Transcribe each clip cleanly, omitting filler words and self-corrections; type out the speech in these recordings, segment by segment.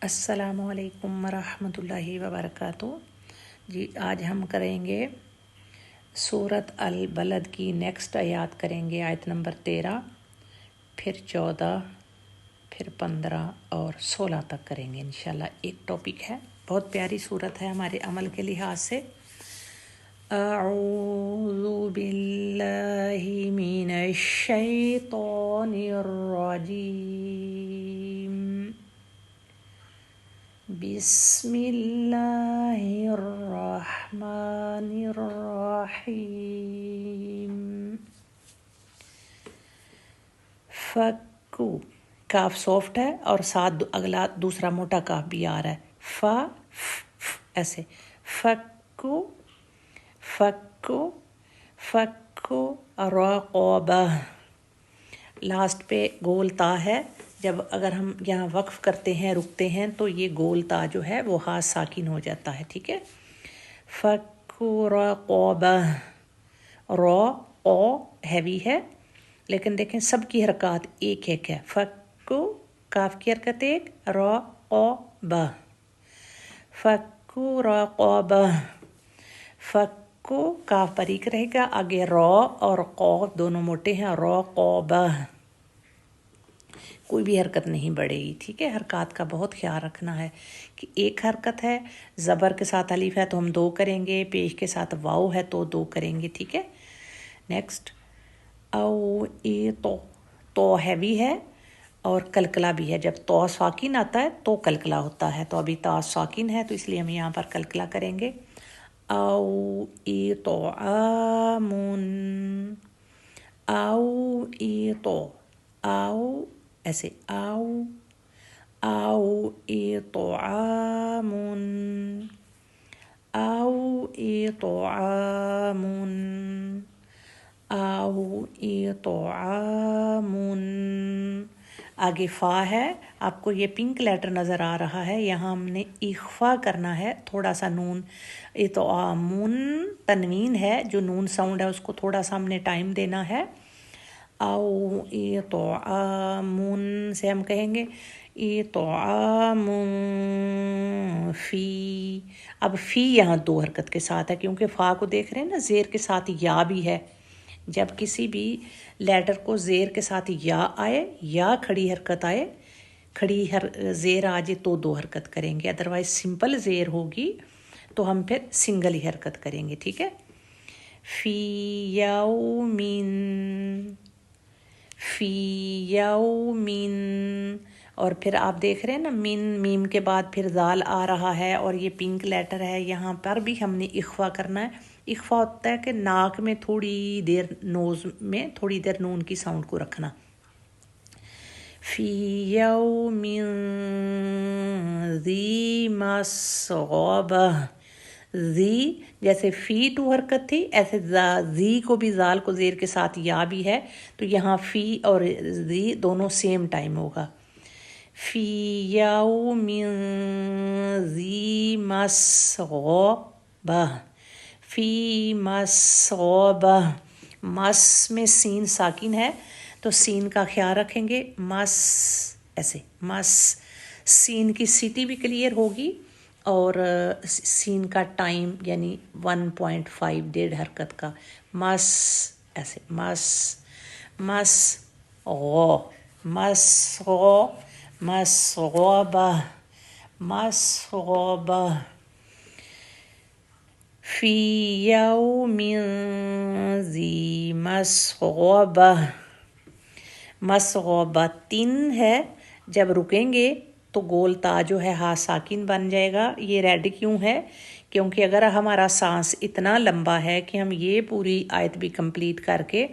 السلام علیکم ورحمۃ اللہ وبرکاتہ۔ جی آج ہم کریں گے سورۃ البلد کی نیکسٹ آیات کریں گے، آیت نمبر 13، پھر 14، پھر 15 اور 16 تک کریں گے انشاءاللہ۔ ایک ٹاپک ہے، بہت پیاری سورت ہے ہمارے عمل کے لحاظ سے۔ اعوذ باللہ من الشیطان الرجیم، بسم اللہ الرحمن الرحیم۔ فکو، کاف سافٹ ہے اور ساتھ اگلا دوسرا موٹا کاف بھی آ رہا ہے، ایسے فکو فکو فکو رقبہ۔ لاسٹ پہ گول تا ہے، جب اگر ہم یہاں وقف کرتے ہیں رکتے ہیں تو یہ گول تا جو ہے وہ ہاتھ ساکن ہو جاتا ہے، ٹھیک ہے۔ فکو رقبہ، رو او ہیوی ہے لیکن دیکھیں سب کی حرکات ایک ایک ہے۔ فکو، کاف کی حرکت ایک، رقبہ، فکو رقبہ، فکو کاف باریک رہے گا، آگے رو اور قوف دونوں موٹے ہیں، رقبہ، کوئی بھی حرکت نہیں بڑھے گی، ٹھیک ہے۔ حرکات کا بہت خیال رکھنا ہے کہ ایک حرکت ہے، زبر کے ساتھ الف ہے تو ہم 2 کریں گے، پیش کے ساتھ واو ہے تو 2 کریں گے، ٹھیک ہے۔ نیکسٹ او ای تو ہیوی ہے اور کلکلا بھی ہے، جب تو ساکن آتا ہے تو کلکلا ہوتا ہے، تو ابھی تا ساکن ہے تو اس لیے ہم یہاں پر کلکلا کریں گے۔ او ای تو آمون، او ای تو، او ایسے، او او اطعام، او اطعام، او اطعام۔ آگے فا ہے، آپ کو یہ پنک لیٹر نظر آ رہا ہے، یہاں ہم نے اخفا کرنا ہے، تھوڑا سا نون، اطعامن تنوین ہے، جو نون ساؤنڈ ہے اس کو تھوڑا سا ہم نے ٹائم دینا ہے۔ او اطعام سے ہم کہیں گے اطعام فی، اب فی یہاں 2 حرکت کے ساتھ ہے کیونکہ فا کو دیکھ رہے ہیں نا، زیر کے ساتھ یا بھی ہے، جب کسی بھی لیٹر کو زیر کے ساتھ یا آئے یا کھڑی حرکت آئے، کھڑی زیر آ جائے تو 2 حرکت کریں گے، ادروائز سمپل زیر ہوگی تو ہم پھر سنگل ہی حرکت کریں گے، ٹھیک ہے۔ فی یومن، فی یومن، اور پھر آپ دیکھ رہے ہیں نا من، میم کے بعد پھر ذال آ رہا ہے اور یہ پنک لیٹر ہے، یہاں پر بھی ہم نے اخفا کرنا ہے۔ اخفا ہوتا ہے کہ ناک میں تھوڑی دیر، نوز میں تھوڑی دیر نون کی ساؤنڈ کو رکھنا۔ فی یوم ذی مسغبہ، ذی جیسے فی 2 حرکت تھی، ایسے ذی کو بھی زال کو زیر کے ساتھ یا بھی ہے، تو یہاں فی اور ذی دونوں سیم ٹائم ہوگا۔ فی یوم ذی مسغبہ، فی مسغبہ، مس میں سین ساکن ہے تو سین کا خیال رکھیں گے، مس ایسے، مس، سین کی سیٹی بھی کلیئر ہوگی اور سین کا ٹائم یعنی 1.5 1.5 حرکت کا، مس ایسے، مس مس غو، مس غو، مس غوبہ، مس غوبہ، فی یوم ذی مسغبہ، مسغبۃ ہے، جب رکیں گے تو گول تا جو ہے ہا ساکن بن جائے گا۔ یہ ریڈ کیوں ہے؟ کیونکہ اگر ہمارا سانس اتنا لمبا ہے کہ ہم یہ پوری آیت بھی کمپلیٹ کر کے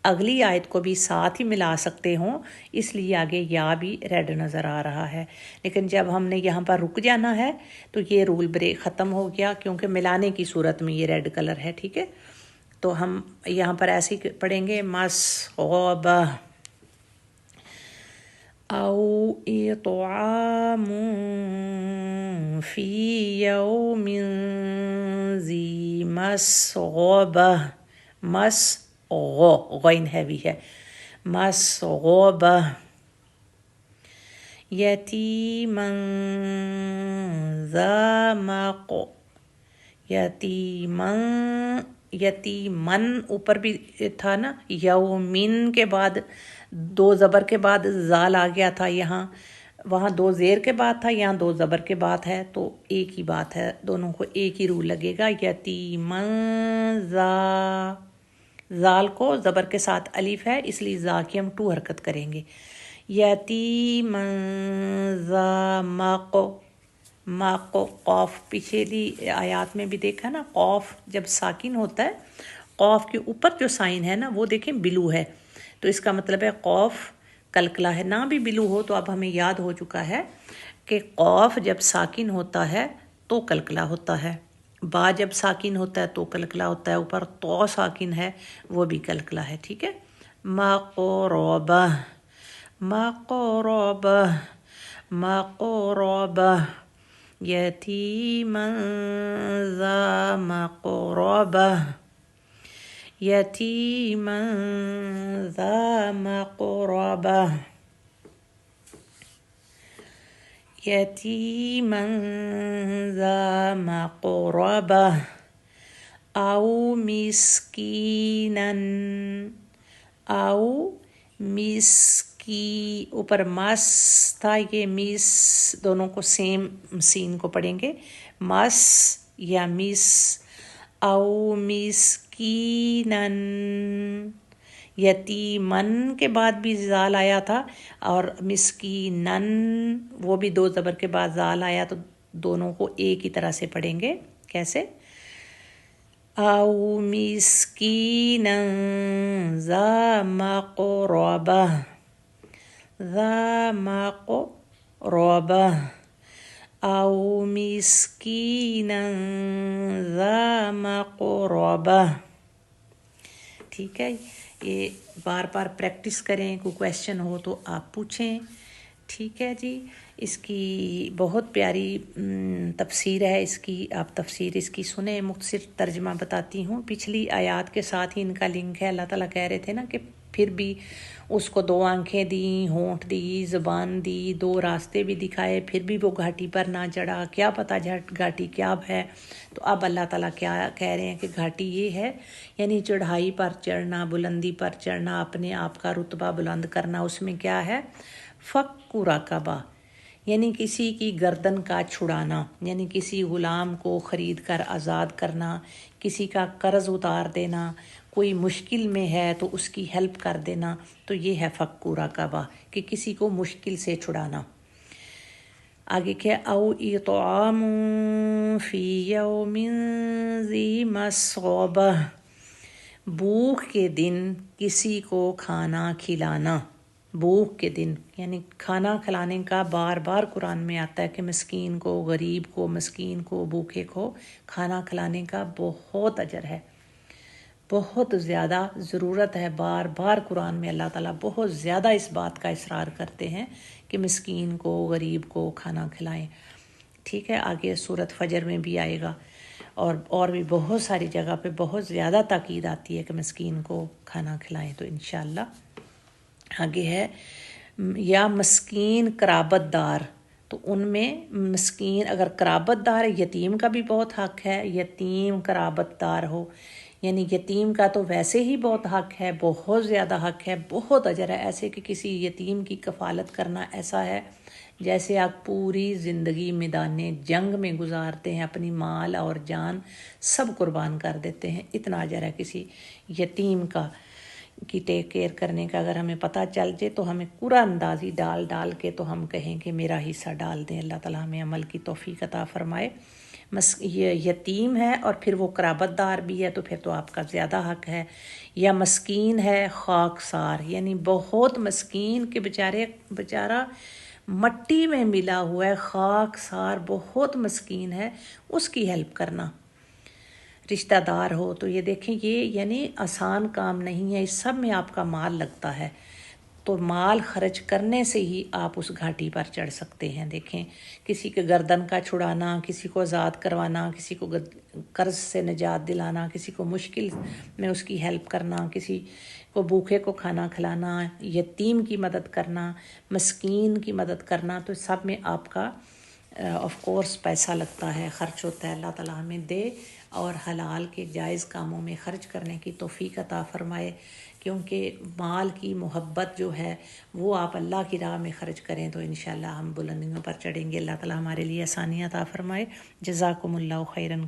اگلی آیت کو بھی ساتھ ہی ملا سکتے ہوں، اس لیے آگے یا بھی ریڈ نظر آ رہا ہے، لیکن جب ہم نے یہاں پر رک جانا ہے تو یہ رول بریک ختم ہو گیا، کیونکہ ملانے کی صورت میں یہ ریڈ کلر ہے، ٹھیک ہے۔ تو ہم یہاں پر ایسے ہی پڑھیں گے، مسغبہ، او اطعام فی یوم ذی مسغبہ، غین ہیوی ہے، مسغبہ، یتیمن ذا مقربہ، یتیمن اوپر بھی تھا نا، یومن کے بعد دو زبر کے بعد زال آ گیا تھا، یہاں وہاں دو زیر کے بعد تھا، یہاں دو زبر کے بعد ہے، تو ایک ہی بات ہے، دونوں کو ایک ہی رول لگے گا۔ یتیمن ذا، زال کو زبر کے ساتھ الف ہے، اس لیے ذا کی ہم 2 حرکت کریں گے۔ یتیمن ذا قوف پچھلی آیات میں بھی دیکھا نا، قوف جب ساکن ہوتا ہے، قوف کے اوپر جو سائن ہے نا وہ دیکھیں بلو ہے، تو اس کا مطلب ہے قوف کلکلا ہے، نہ بھی بلو ہو تو اب ہمیں یاد ہو چکا ہے کہ قوف جب ساکن ہوتا ہے تو کلکلا ہوتا ہے، با جب ساکن ہوتا ہے تو کلکلا ہوتا ہے، اوپر تو ساکن ہے وہ بھی کلکلا ہے، ٹھیک ہے۔ مقربہ، مقربہ، مقربہ، یتیما ذا مقربہ، یتیما ذا مقربہ، یتیما ذا مقربہ، او مسکینا، او مسکی، اوپر مس تھا، یہ مس دونوں کو سیم سین کو پڑھیں گے، مس یا مس، او مسکینا، یتیمن کے بعد بھی زال آیا تھا، اور مسکینن وہ بھی 2 زبر کے بعد زال آیا، تو دونوں کو ایک ہی طرح سے پڑھیں گے، کیسے؟ او مسکینا ذا مقربہ، ذا مقربہ، او مسکینا ذا مقربہ، ٹھیک ہے۔ یہ بار بار پریکٹس کریں، کوئی کویشچن ہو تو آپ پوچھیں، ٹھیک ہے جی۔ اس کی بہت پیاری تفسیر ہے، اس کی آپ تفسیر اس کی سنیں، مختصر ترجمہ بتاتی ہوں، پچھلی آیات کے ساتھ ہی ان کا لنک ہے۔ اللہ تعالیٰ کہہ رہے تھے نا کہ پھر بھی اس کو 2 آنکھیں دیں، ہونٹ دی، زبان دی، 2 راستے بھی دکھائے، پھر بھی وہ گھاٹی پر نہ چڑھا، کیا پتہ گھاٹی کیا ہے۔ تو اب اللہ تعالیٰ کیا کہہ رہے ہیں کہ گھاٹی یہ ہے، یعنی چڑھائی پر چڑھنا، بلندی پر چڑھنا، اپنے آپ کا رتبہ بلند کرنا، اس میں کیا ہے؟ فک رقبہ، یعنی کسی کی گردن کا چھڑانا، یعنی کسی غلام کو خرید کر آزاد کرنا، کسی کا قرض اتار دینا، کوئی مشکل میں ہے تو اس کی ہیلپ کر دینا، تو یہ ہے فک رقبہ، کہ کسی کو مشکل سے چھڑانا۔ آگے کیا؟ او اطعام فی یوم ذی مسغبہ، بھوک کے دن کسی کو کھانا کھلانا، بھوک کے دن یعنی کھانا کھلانے کا بار بار قرآن میں آتا ہے کہ مسکین کو، غریب کو، مسکین کو، بھوکے کو کھانا کھلانے کا بہت اجر ہے، بہت زیادہ ضرورت ہے، بار بار قرآن میں اللہ تعالیٰ بہت زیادہ اس بات کا اصرار کرتے ہیں کہ مسکین کو، غریب کو کھانا کھلائیں، ٹھیک ہے۔ آگے سورۃ فجر میں بھی آئے گا، اور بھی بہت ساری جگہ پہ بہت زیادہ تاکید آتی ہے کہ مسکین کو کھانا کھلائیں، تو انشاءاللہ آگے ہے یا مسکین قرابت دار، تو ان میں مسکین اگر قرابت دار ہے، یتیم کا بھی بہت حق ہے، یتیم قرابت دار ہو، یعنی یتیم کا تو ویسے ہی بہت حق ہے، بہت زیادہ حق ہے، بہت اجر ہے، ایسے کہ کسی یتیم کی کفالت کرنا ایسا ہے جیسے آپ پوری زندگی میدان جنگ میں گزارتے ہیں، اپنی مال اور جان سب قربان کر دیتے ہیں، اتنا اجر ہے کسی یتیم کا کی ٹیک کیئر کرنے کا۔ اگر ہمیں پتہ چل جائے تو ہمیں قرآن اندازی ڈال کے تو ہم کہیں کہ میرا حصہ ڈال دیں، اللہ تعالیٰ ہمیں عمل کی توفیق عطا فرمائے۔ یہ یتیم ہے اور پھر وہ قرابت دار بھی ہے، تو پھر تو آپ کا زیادہ حق ہے۔ یا مسکین ہے خاکسار، یعنی بہت مسکین کے بیچارہ مٹی میں ملا ہوا ہے، خاکسار بہت مسکین ہے، اس کی ہیلپ کرنا، رشتہ دار ہو تو یہ دیکھیں، یہ یعنی آسان کام نہیں ہے، اس سب میں آپ کا مال لگتا ہے، تو مال خرچ کرنے سے ہی آپ اس گھاٹی پر چڑھ سکتے ہیں۔ دیکھیں، کسی کے گردن کا چھڑانا، کسی کو آزاد کروانا، کسی کو قرض سے نجات دلانا، کسی کو مشکل میں اس کی ہیلپ کرنا، کسی کو بھوکے کو کھانا کھلانا، یتیم کی مدد کرنا، مسکین کی مدد کرنا، تو سب میں آپ کا آف کورس پیسہ لگتا ہے، خرچ ہوتا ہے۔ اللہ تعالیٰ ہمیں دے اور حلال کے جائز کاموں میں خرچ کرنے کی توفیق عطا فرمائے، کیونکہ مال کی محبت جو ہے وہ آپ اللہ کی راہ میں خرچ کریں تو انشاءاللہ ہم بلندیوں پر چڑھیں گے۔ اللہ تعالیٰ ہمارے لیے آسانیاں عطا فرمائے۔ جزاکم اللہ خیراً۔